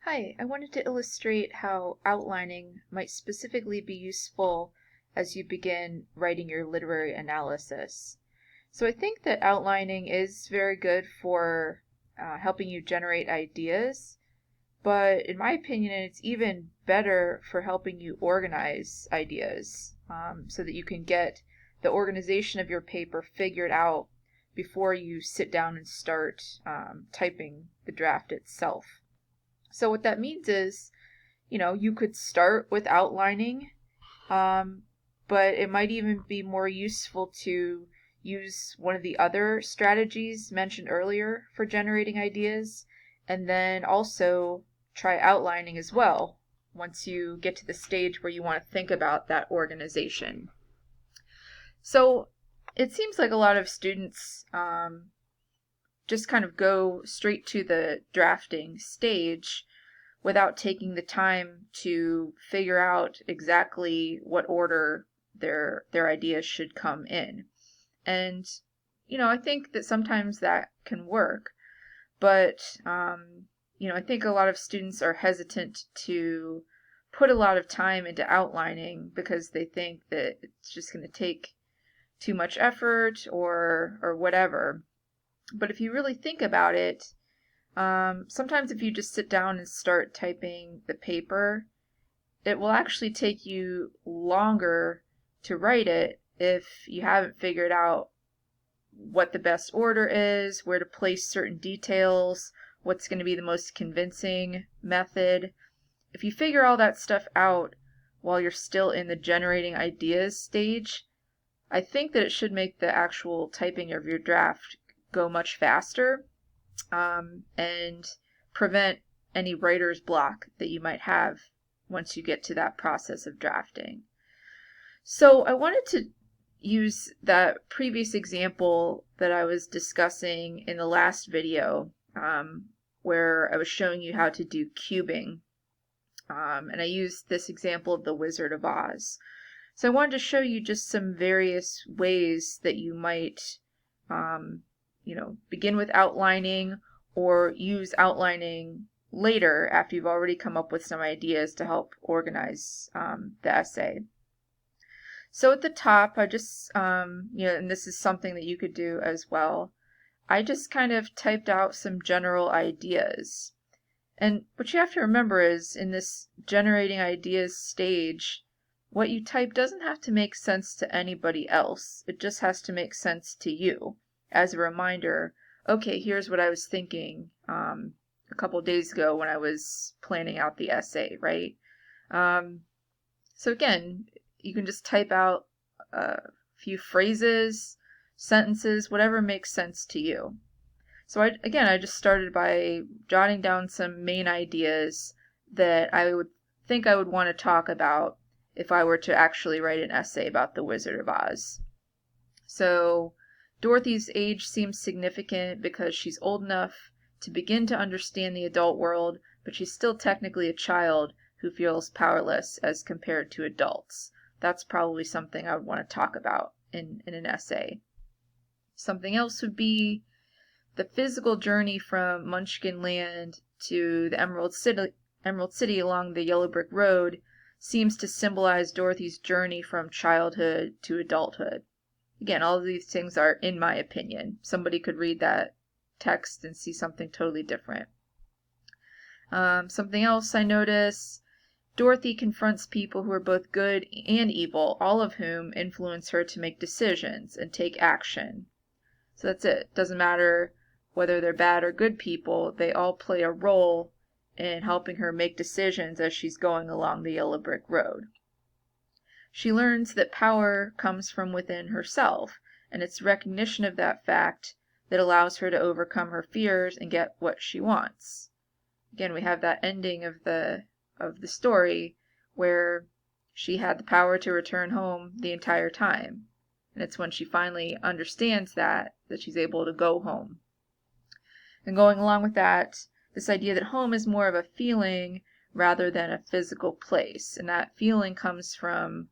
Hi, I wanted to illustrate how outlining might specifically be useful as you begin writing your literary analysis. So I think that outlining is very good for helping you generate ideas, but in my opinion, it's even better for helping you organize ideas so that you can get the organization of your paper figured out before you sit down and start typing the draft itself. So what that means is, you could start with outlining, um, but it might even be more useful to use one of the other strategies mentioned earlier for generating ideas, and then also try outlining as well once you get to the stage where you want to think about that organization. So it seems like a lot of students just kind of go straight to the drafting stage without taking the time to figure out exactly what order their ideas should come in. And I think that sometimes that can work, but I think a lot of students are hesitant to put a lot of time into outlining because they think that it's just going to take too much effort or whatever. But if you really think about it, sometimes if you just sit down and start typing the paper, it will actually take you longer to write it if you haven't figured out what the best order is, where to place certain details, what's going to be the most convincing method. If you figure all that stuff out while you're still in the generating ideas stage, I think that it should make the actual typing of your draft go much faster, and prevent any writer's block that you might have once you get to that process of drafting. So I wanted to use that previous example that I was discussing in the last video, where I was showing you how to do cubing. And I used this example of the Wizard of Oz. So I wanted to show you just some various ways that you might begin with outlining or use outlining later after you've already come up with some ideas to help organize the essay. So at the top, I just, and this is something that you could do as well, I just kind of typed out some general ideas. And what you have to remember is in this generating ideas stage, what you type doesn't have to make sense to anybody else. It just has to make sense to you as a reminder. Okay, here's what I was thinking a couple days ago when I was planning out the essay, right? So again, you can just type out a few phrases, sentences, whatever makes sense to you. So I just started by jotting down some main ideas that I would think I would want to talk about if I were to actually write an essay about the Wizard of Oz. So Dorothy's age seems significant because she's old enough to begin to understand the adult world, but she's still technically a child who feels powerless as compared to adults. That's probably something I would want to talk about in an essay. Something else would be the physical journey from Munchkin Land to the Emerald City along the Yellow Brick Road seems to symbolize Dorothy's journey from childhood to adulthood. Again, all of these things are in my opinion. Somebody could read that text and see something totally different. Something else I notice, Dorothy confronts people who are both good and evil, all of whom influence her to make decisions and take action. So that's it. Doesn't matter whether they're bad or good people, they all play a role in helping her make decisions as she's going along the Yellow Brick Road. She learns that power comes from within herself, and it's recognition of that fact that allows her to overcome her fears and get what she wants. Again, we have that ending of the story where she had the power to return home the entire time. And it's when she finally understands that she's able to go home. And going along with that, this idea that home is more of a feeling rather than a physical place. And that feeling comes from,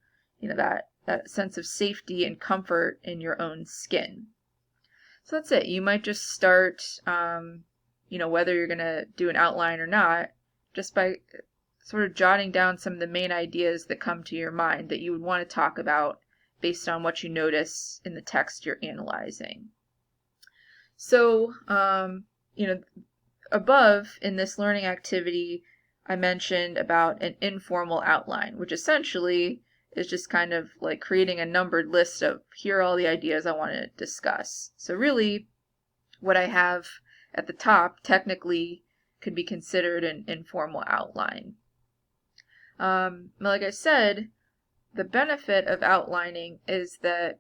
that sense of safety and comfort in your own skin. So that's it. You might just start, whether you're going to do an outline or not, just by sort of jotting down some of the main ideas that come to your mind that you would want to talk about based on what you notice in the text you're analyzing. So, above in this learning activity, I mentioned about an informal outline, which essentially is just kind of like creating a numbered list of here are all the ideas I want to discuss. So really, what I have at the top technically could be considered an informal outline. Like I said, the benefit of outlining is that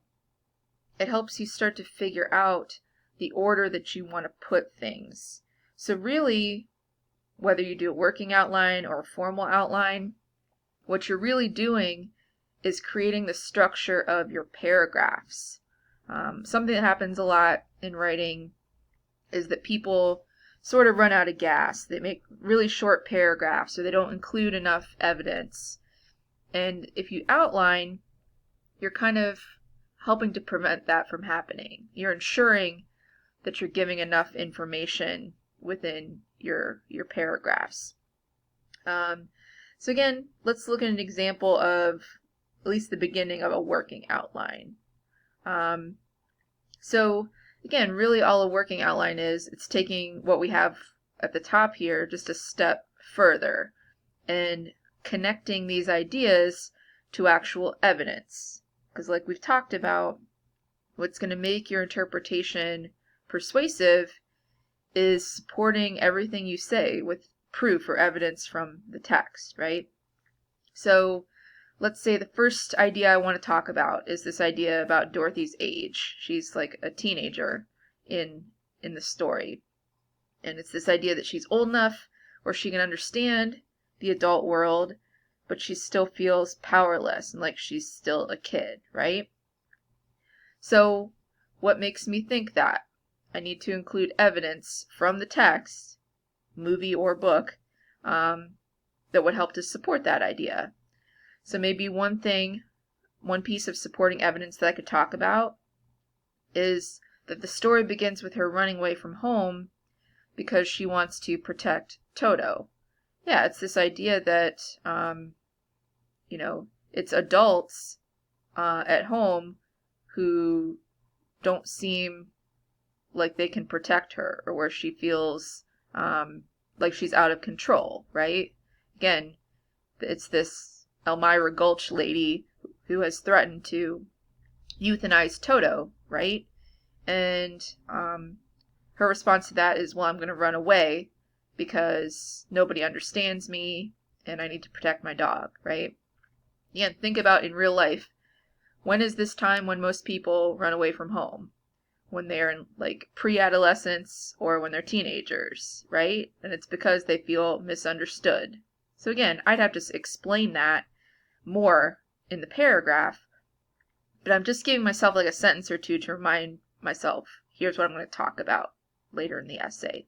it helps you start to figure out the order that you want to put things. So really, whether you do a working outline or a formal outline, what you're really doing is creating the structure of your paragraphs. Something that happens a lot in writing is that people sort of run out of gas. They make really short paragraphs or they don't include enough evidence. And if you outline, you're kind of helping to prevent that from happening. You're ensuring that you're giving enough information within your paragraphs. So again, let's look at an example of at least the beginning of a working outline. So again, really all a working outline is, it's taking what we have at the top here just a step further and connecting these ideas to actual evidence. Because like we've talked about, what's going to make your interpretation persuasive is supporting everything you say with proof or evidence from the text, right? So let's say the first idea I want to talk about is this idea about Dorothy's age. She's like a teenager in the story. And it's this idea that she's old enough where she can understand the adult world, but she still feels powerless and like she's still a kid, right? So what makes me think that? I need to include evidence from the text, movie or book, that would help to support that idea. So maybe one piece of supporting evidence that I could talk about is that the story begins with her running away from home because she wants to protect Toto. Yeah, it's this idea that, it's adults at home who don't seem like they can protect her, or where she feels like she's out of control, right? Again, it's this Elmira Gulch lady who has threatened to euthanize Toto, right? And her response to that is, well, I'm going to run away because nobody understands me and I need to protect my dog, right? Again, think about in real life, when is this time when most people run away from home? When they're in like pre-adolescence or when they're teenagers, right? And it's because they feel misunderstood. So again, I'd have to explain that more in the paragraph, but I'm just giving myself like a sentence or two to remind myself, here's what I'm going to talk about later in the essay.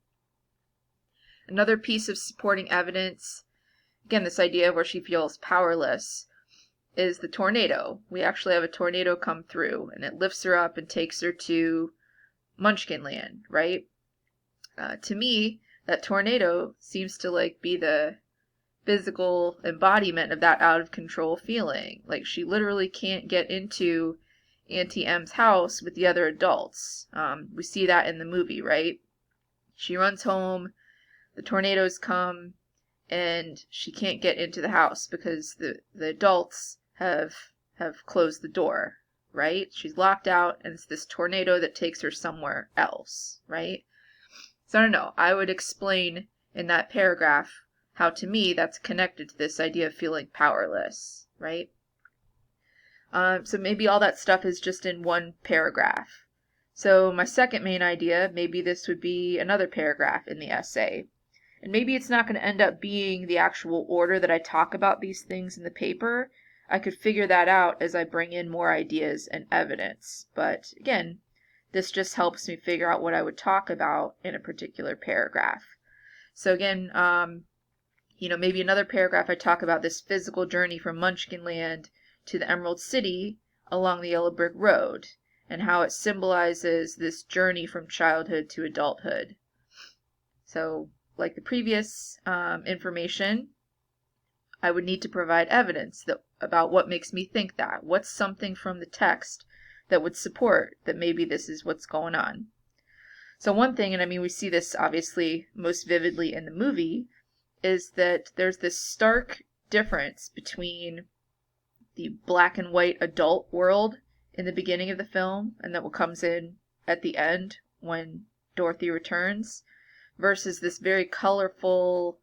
Another piece of supporting evidence, again, this idea where she feels powerless, is the tornado. We actually have a tornado come through and it lifts her up and takes her to Munchkinland, right? To me, that tornado seems to like be the physical embodiment of that out of control feeling. Like she literally can't get into Auntie M's house with the other adults. We see that in the movie, right? She runs home, the tornadoes come, and she can't get into the house because the adults have closed the door, right? She's locked out, and it's this tornado that takes her somewhere else, right? So I don't know. I would explain in that paragraph how to me that's connected to this idea of feeling powerless, right? So maybe all that stuff is just in one paragraph. So my second main idea, maybe this would be another paragraph in the essay. And maybe it's not going to end up being the actual order that I talk about these things in the paper. I could figure that out as I bring in more ideas and evidence. But again, this just helps me figure out what I would talk about in a particular paragraph. So again, maybe another paragraph I talk about this physical journey from Munchkinland to the Emerald City along the Yellow Brick Road and how it symbolizes this journey from childhood to adulthood. So like the previous information, I would need to provide evidence about what makes me think that. What's something from the text that would support that maybe this is what's going on? So one thing, and I mean we see this obviously most vividly in the movie, is that there's this stark difference between the black and white adult world in the beginning of the film and then what comes in at the end when Dorothy returns, versus this very colorful,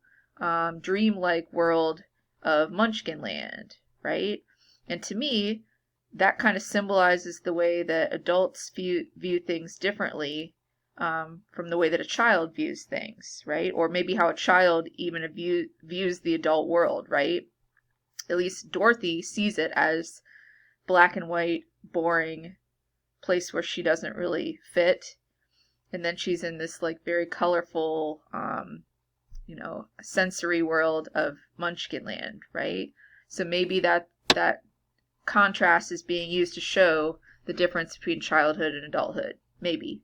dreamlike world of Munchkinland, right? And to me, that kind of symbolizes the way that adults view things differently from the way that a child views things, right? Or maybe how a child even views the adult world, right? At least Dorothy sees it as black and white, boring place where she doesn't really fit. And then she's in this like very colorful, sensory world of Munchkinland, right? So maybe that contrast is being used to show the difference between childhood and adulthood. Maybe.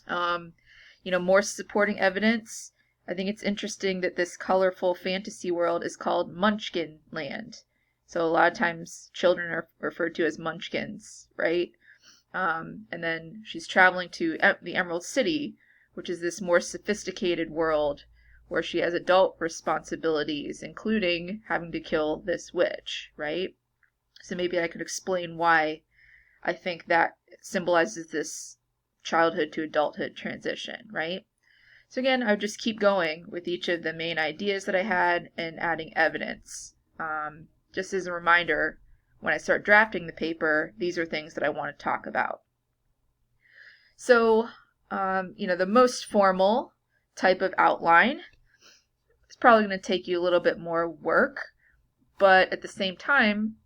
More supporting evidence. I think it's interesting that this colorful fantasy world is called Munchkinland. So a lot of times children are referred to as munchkins, right? And then she's traveling to the Emerald City, which is this more sophisticated world where she has adult responsibilities, including having to kill this witch, right? So maybe I could explain why I think that symbolizes this childhood to adulthood transition, right? So again, I would just keep going with each of the main ideas that I had and adding evidence. Just as a reminder, when I start drafting the paper, these are things that I want to talk about. So, the most formal type of outline is probably going to take you a little bit more work, but at the same time,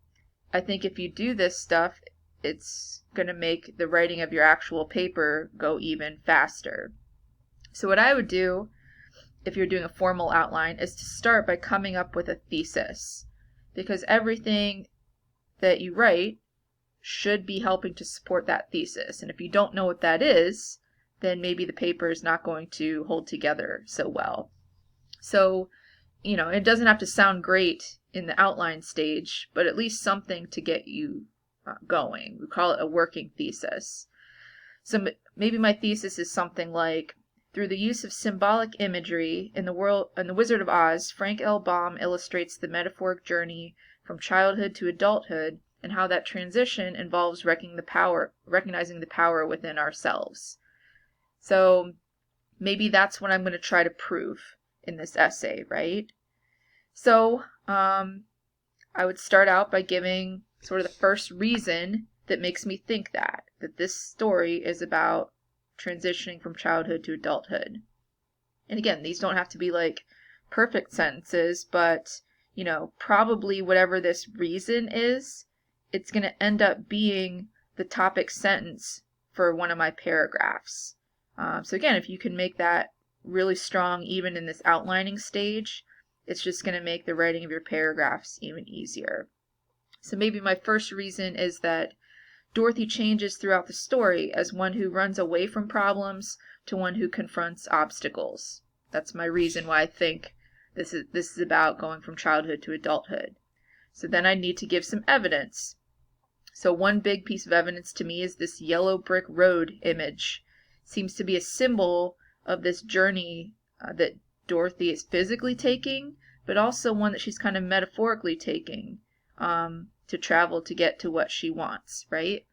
I think if you do this stuff, it's going to make the writing of your actual paper go even faster. So what I would do, if you're doing a formal outline, is to start by coming up with a thesis, because everything that you write should be helping to support that thesis. And if you don't know what that is, then maybe the paper is not going to hold together so well. So, it doesn't have to sound great in the outline stage, but at least something to get you going. We call it a working thesis. So maybe my thesis is something like, through the use of symbolic imagery in the Wizard of Oz, Frank L. Baum illustrates the metaphoric journey from childhood to adulthood and how that transition involves recognizing the power within ourselves. So maybe that's what I'm going to try to prove in this essay, right? So I would start out by giving sort of the first reason that makes me think that this story is about transitioning from childhood to adulthood. And again, these don't have to be like perfect sentences, but probably whatever this reason is, it's going to end up being the topic sentence for one of my paragraphs. So again, if you can make that really strong even in this outlining stage, it's just going to make the writing of your paragraphs even easier. So maybe my first reason is that Dorothy changes throughout the story as one who runs away from problems to one who confronts obstacles. That's my reason why I think this is about going from childhood to adulthood. So then I need to give some evidence. So one big piece of evidence to me is this yellow brick road image. Seems to be a symbol of this journey that Dorothy is physically taking, but also one that she's kind of metaphorically taking to travel to get to what she wants, right?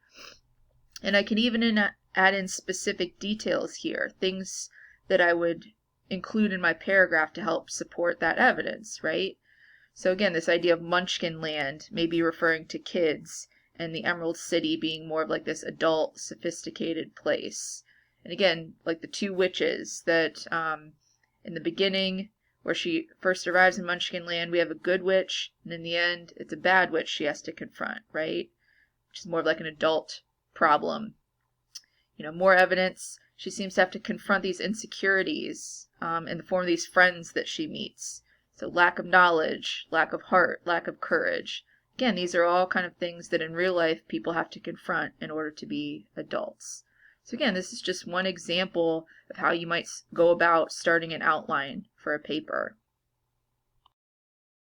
And I can even add in specific details here, things that I would include in my paragraph to help support that evidence, right? So again, this idea of Munchkinland may be referring to kids, and the Emerald City being more of like this adult, sophisticated place. And again, like the two witches that in the beginning, where she first arrives in Munchkinland, we have a good witch, and in the end, it's a bad witch she has to confront, right? Which is more of like an adult problem. More evidence. She seems to have to confront these insecurities in the form of these friends that she meets. So lack of knowledge, lack of heart, lack of courage. Again, these are all kind of things that in real life people have to confront in order to be adults. So again, this is just one example of how you might go about starting an outline for a paper.